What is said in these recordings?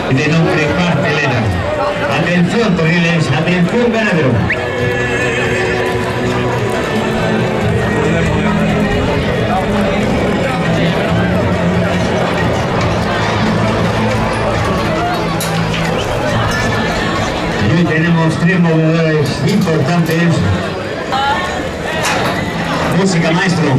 De nombre cartelera. Atención, toriles, atención, ganadero. Y hoy tenemos 3 movedores importantes. Música, maestro.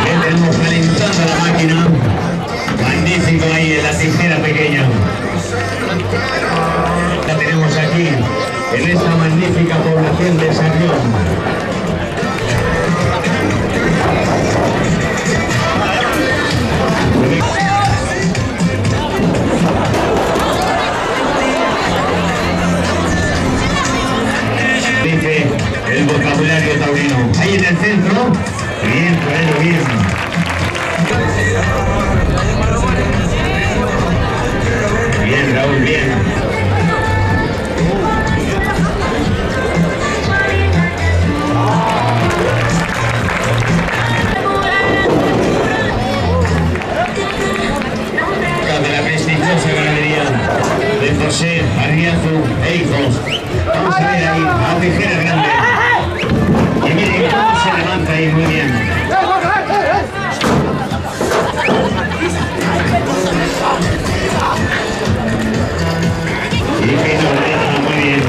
Ya tenemos calentando la máquina. Magnífico ahí en la tijera pequeña. La tenemos aquí en esta magnífica población de Sarrión. Dice el vocabulario taurino. Ahí en el centro. Bien, Torero, bien. Bien, Raúl, bien. De la prestigiosa ganadería de José Arriazu e hijos. Vamos a ver ahí, a tijera grande. Y miren cómo se levanta ahí, muy bien. Y que nos deja muy bien.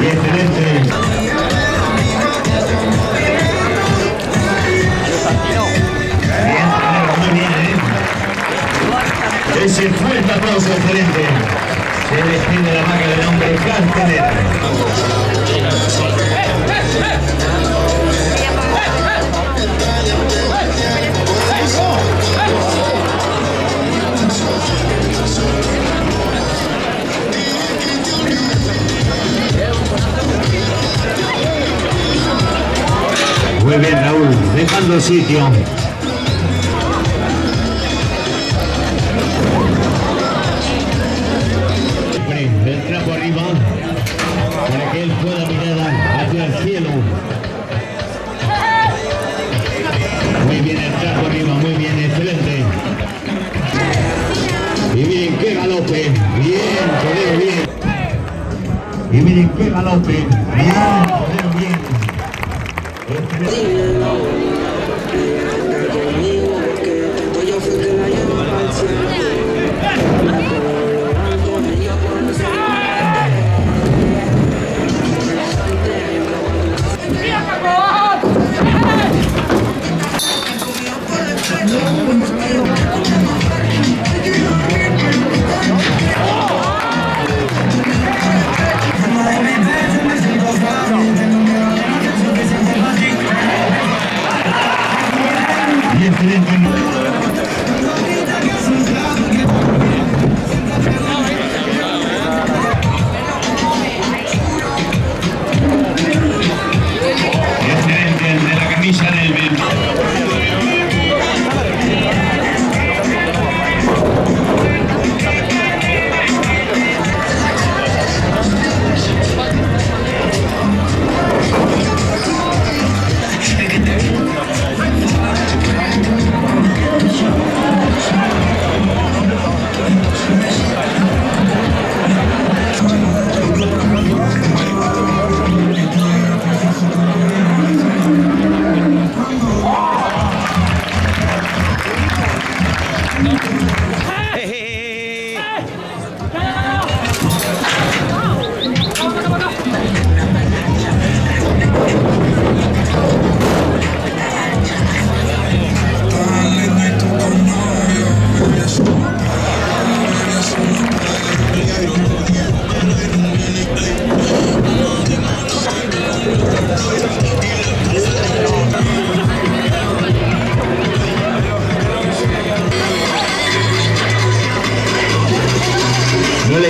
Y excelente. Bien, muy bien, Ese fuerte aplauso, excelente. Se despide la marca de nombre Cartelera. Muy bien, Raúl, dejando sitio. El trapo arriba para que él pueda mirar hacia el cielo. Muy bien el trapo arriba, muy bien, excelente. Y miren qué galope, bien, Torero, bien. Y miren qué galope, bien, Torero, bien. Excelente.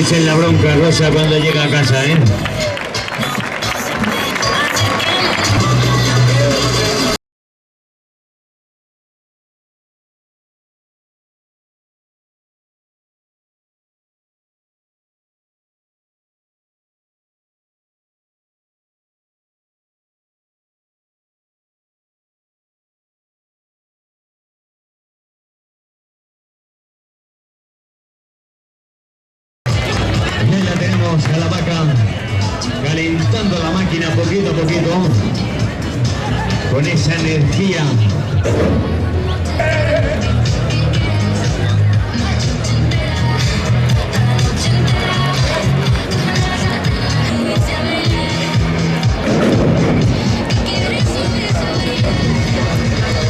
echen la bronca Rosa cuando llega a casa, ¿eh? Ya la tenemos a la vaca calentando la máquina poquito a poquito con esa energía.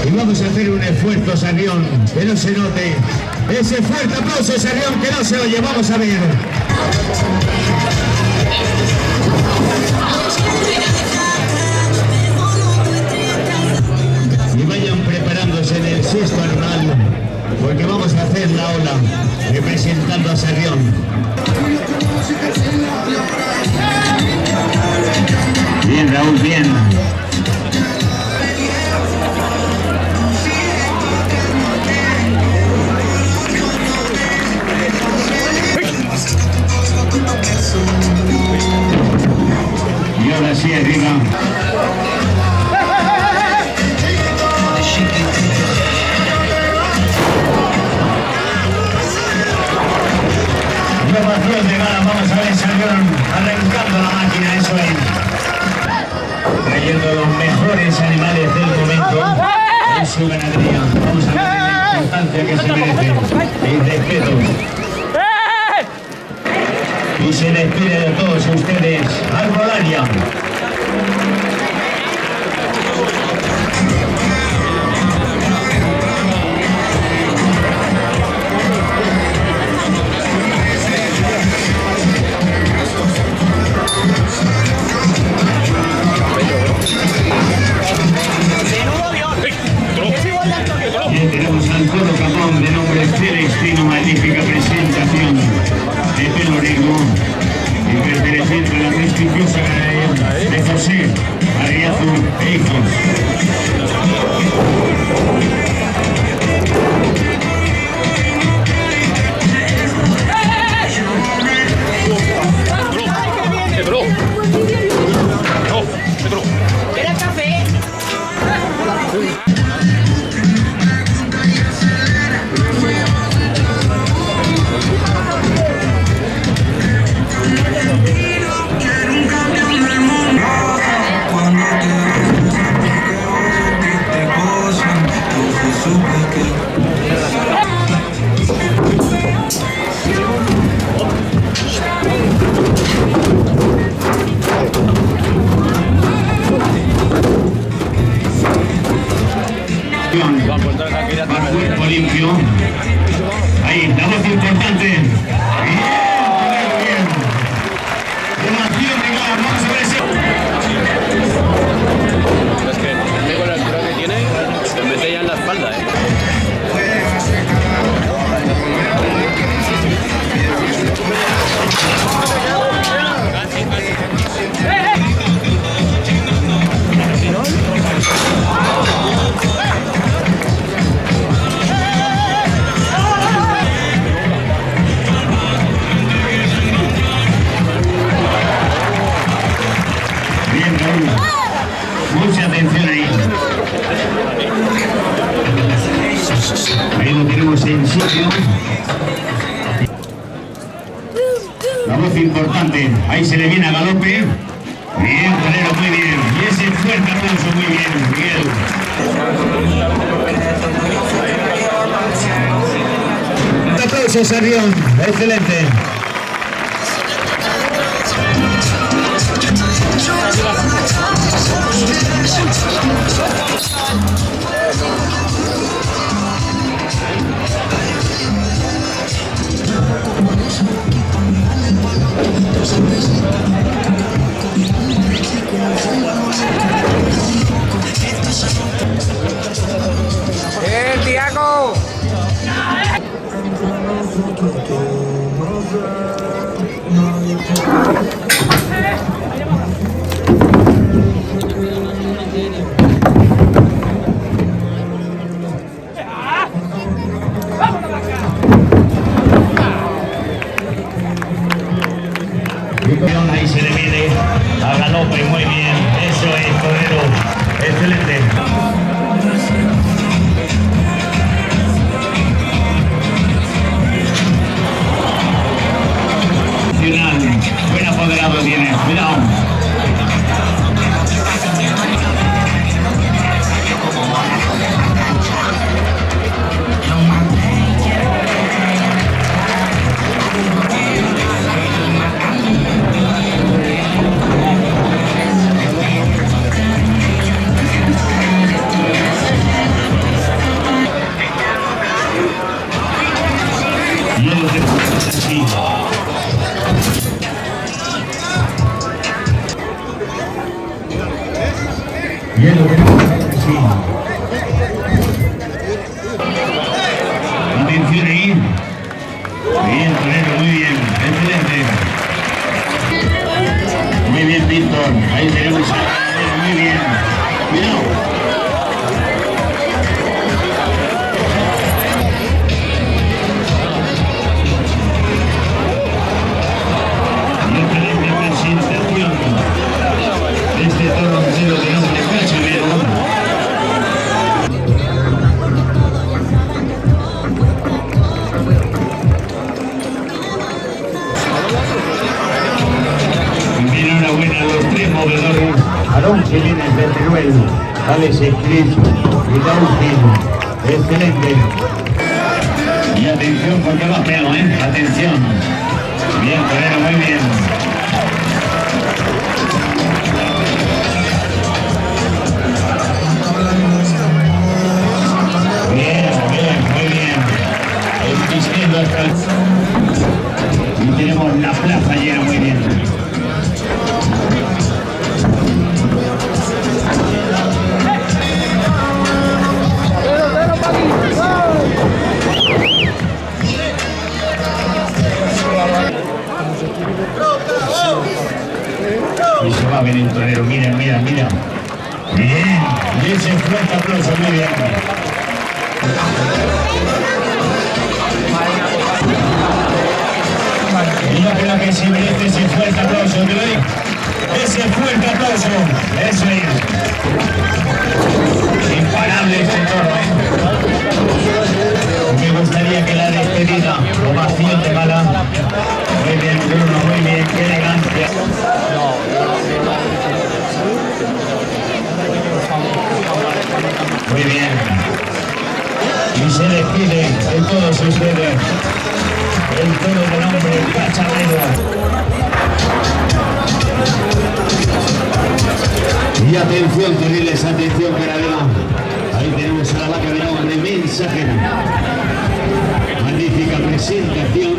Y vamos a hacer un esfuerzo, Sarrión, que no se note. Ese fuerte aplauso, Sarrión, que no se oye. Vamos a ver. Y vayan preparándose en el sexto animal, porque vamos a hacer la ola representando a Sarrión. Bien, Raúl, bien. Y ahora sí, arriba. Promoción de gala, vamos a ver, Sarrión arrancando la máquina, eso es. Trayendo los mejores animales del momento en su ganadería. Vamos a ver la importancia que se merece. El respeto. Y se despide de todos ustedes, Arbolaria. Bien, tenemos al Toro Capón de nombre Celestino, magnífica presentación de pelo negro y perteneciente a la prestigiosa ganadería de José Arriazu e Hijos. Más cuerpo limpio. Ahí, la voz importante. Bien, muy bien. Donación de gala, vamos a ver ese. Es que con la altura que tiene, se mete ya en la espalda, Bien, Raúl. Mucha atención ahí. Ahí lo tenemos en sitio. La voz importante. Ahí se le viene a galope. Bien, Calero, muy bien. Y ese fuerte aplauso, muy bien, Miguel. Un aplauso, Sarrión. Excelente. Tiago! y se le viene a galope muy bien. Eso es, torero. Excelente. Buen apoderado tiene, cuidado. Hielo de sí. Atención ahí. Bien, torero, muy bien. Excelente. Muy bien, Víctor. Ahí tenemos a muy bien. Cuidado. Enhorabuena a los tres movedores, Aarón Jiménez de Teruel, Alex Escris y Daúl. Excelente. Y atención porque va feo, atención. Bien, torero, muy bien. Bien, muy bien. Vistiendo hasta y tenemos la plaza llena muy bien. Y se va a venir el torero, mira. Bien, y ese fuerte aplauso, muy bien. Y yo creo que si merece ese fuerte aplauso, ¿te lo digo? Ese fuerte aplauso, eso es. Imparable este toro, Me gustaría que la despedida, ovación de mala. Muy bien, Bruno, muy bien, qué elegancia. Muy bien. Y se despide de todos ustedes el toro de nombre Cacharrero. Y atención, terribles, atención, Caravela. Ahí tenemos a la vaca de nombre Mensajera. Magnífica presentación.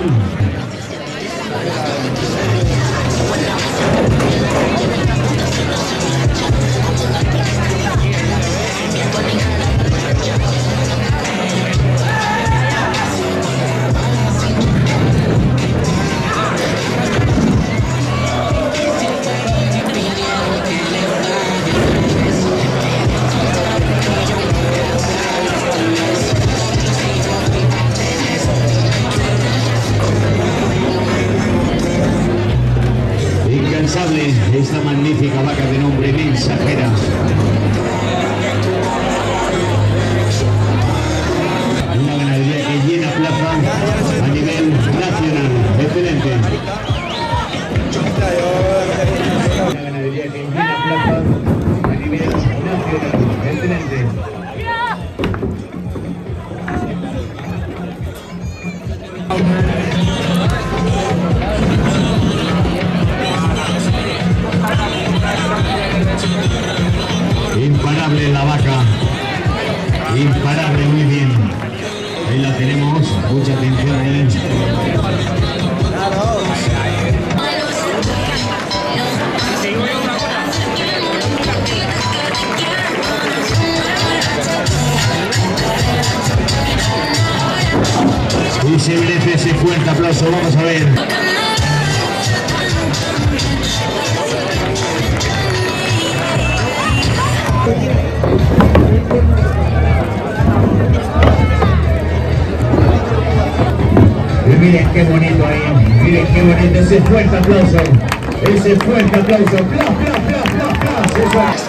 Esta magnífica vaca de nombre Mensajera. Una ganadería que llena plaza a nivel nacional. Excelente. Una ganadería que llena plaza a nivel nacional. Excelente. Imparable la vaca, imparable, muy bien. Ahí la tenemos, mucha atención ahí. Y se merece ese fuerte aplauso, vamos a ver. Y miren qué bonito ahí, miren qué bonito ese fuerte aplauso. Ese fuerte aplauso. ¡Plas, plas, plas, plas, plas! Eso es.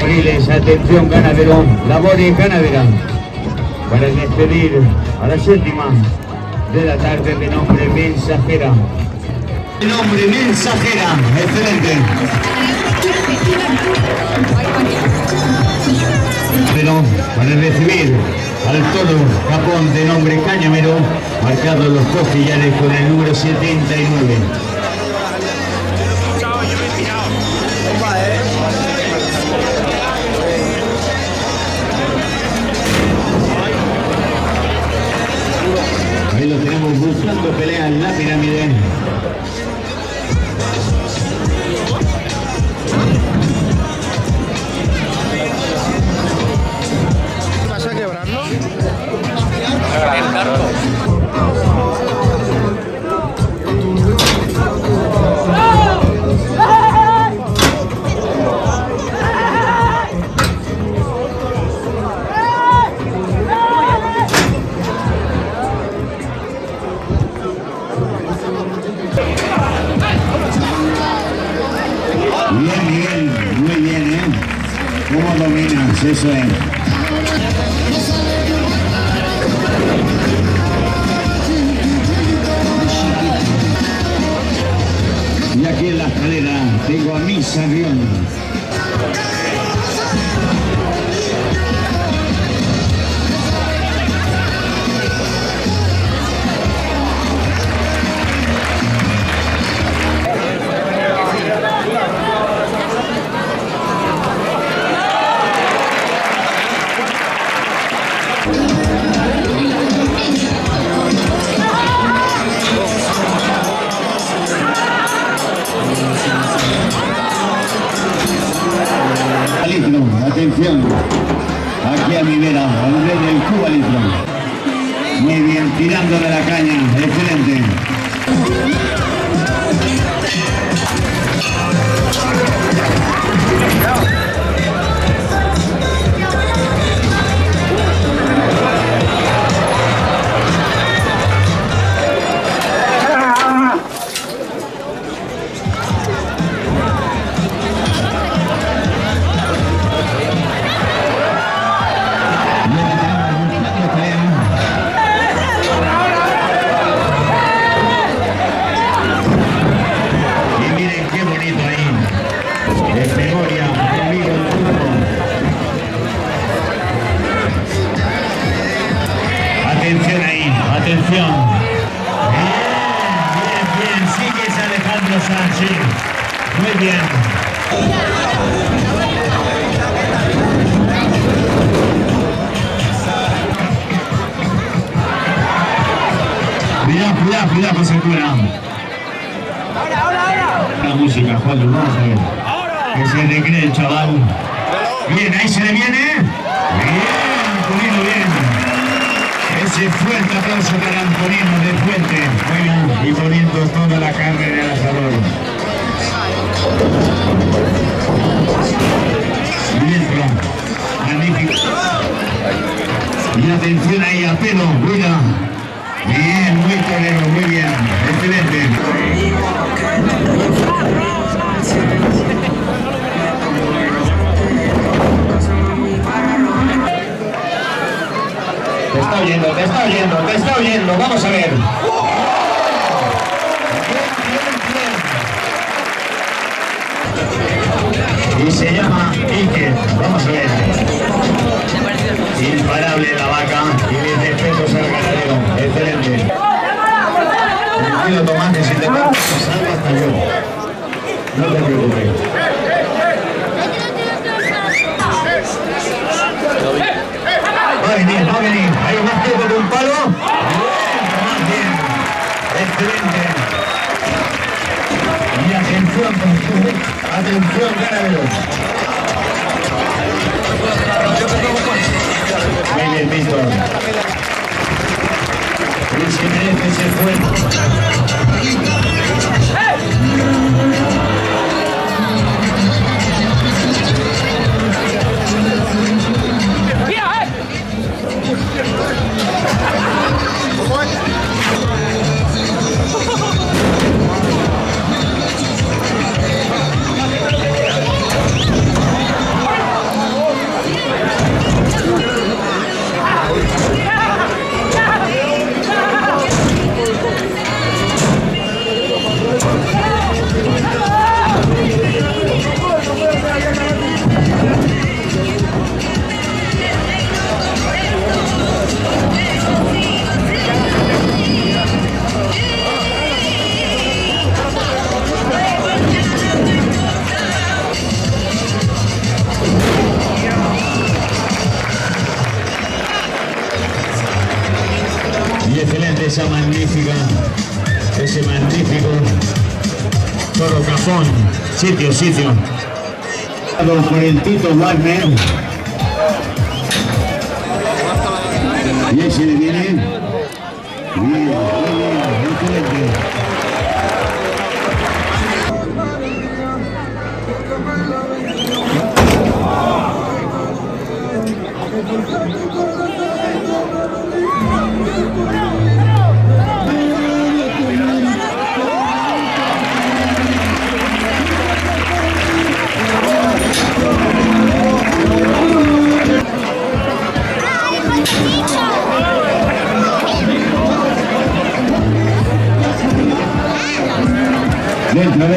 Friles, atención ganadero, labores ganadera, para despedir a la séptima de la tarde de nombre Mensajera. De nombre Mensajera, excelente. Pero para recibir al toro Japón de nombre Cañamero, marcado los costillares con el número 79. Ahí lo tenemos buscando pelea en la pirámide. ¿Vas a quebrarlo? El carro. Bien, Miguel, muy bien, ¿eh? ¿Cómo dominas? Eso es. Y aquí en la escalera tengo a mi Sarrión. Atención, aquí a mi vera, al rey del cubalismo. Muy bien, tirando de la caña, excelente. Atención ahí, atención. Bien, bien, bien. Sigues Alejandro Sánchez. Muy bien. Cuidado, cuidado, cuidado con cintura. La música, Juan, vamos a ver. Que se le cree el chaval. Bien, ahí se le viene. Bien, Antonino, bien. Ese fuerte aplauso para Antonino de Fuente. Muy bien, y poniendo toda la carne en el asador. Bien, magnífico. Y atención ahí a pelo, cuida. Bien, muy torero, muy bien. Excelente. Te está oyendo, te está oyendo, te está oyendo. Vamos a ver. Y se llama Iker. Vamos a ver. Imparable la vaca y mis respetos al ganadero. Excelente. Tranquilo, Tomás, si te salgo hasta yo. No te preocupes. Va a venir, va a venir. Hay más tiempo que un palo. Bien, Tomás, bien. Excelente. Y atención, ganadero. Muy bien, Víctor. Luis Jiménez se fue. ese magnífico toro cajón, sitio. Por el Tito Wagner. Y ahí se le viene. Bien, excelente.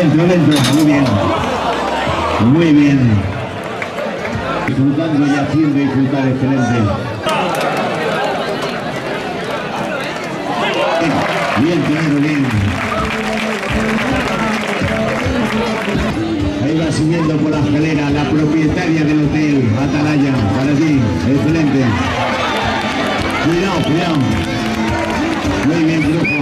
Dentro, muy bien, disfrutando y haciendo disfrutar, excelente. Bien. Ahí va subiendo por la escalera la propietaria del hotel, Atalaya, para ti, excelente. Cuidado, muy bien, Brujo.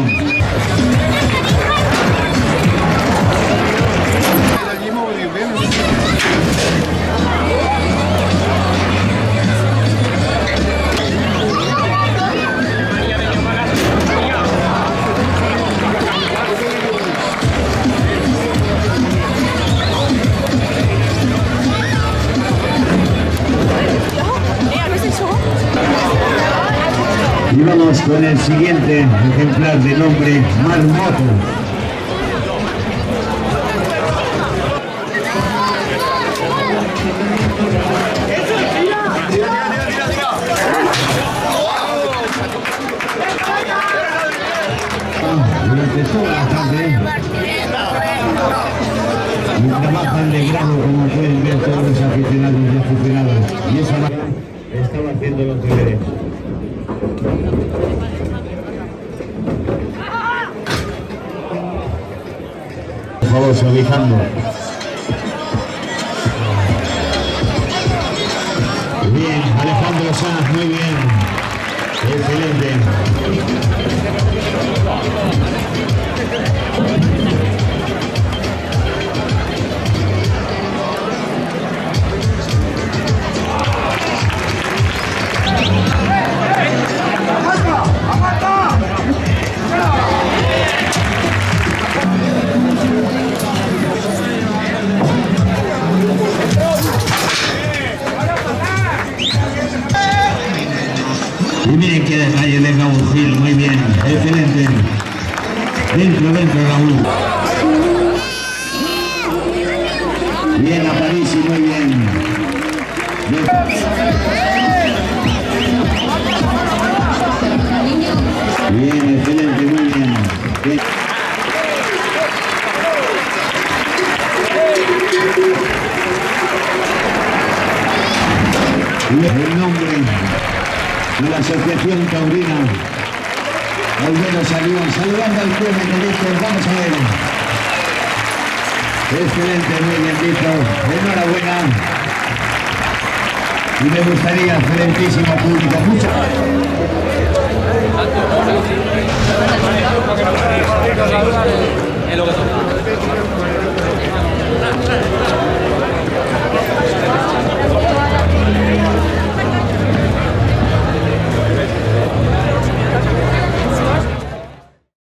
Y vamos con el siguiente ejemplar de nombre Marmoto. Durante toda la tarde trabajan de grado, como pueden ver todos los aficionados y aficionadas. Y esa estaba haciendo los deberes. Por favor, suavizando. Bien, Alejandro Sanz, muy bien. Excelente. Y miren qué detalle de Raúl Gil, muy bien, excelente. Dentro, Raúl. Bien, Aparici, muy bien. Bien, excelente, muy bien. El nombre de la Asociación Taurina, Albero Salión, saludando al pueblo que dice, vamos a ver. Excelente, muy bien dicho, enhorabuena. Y me gustaría, excelentísimo público, mucho.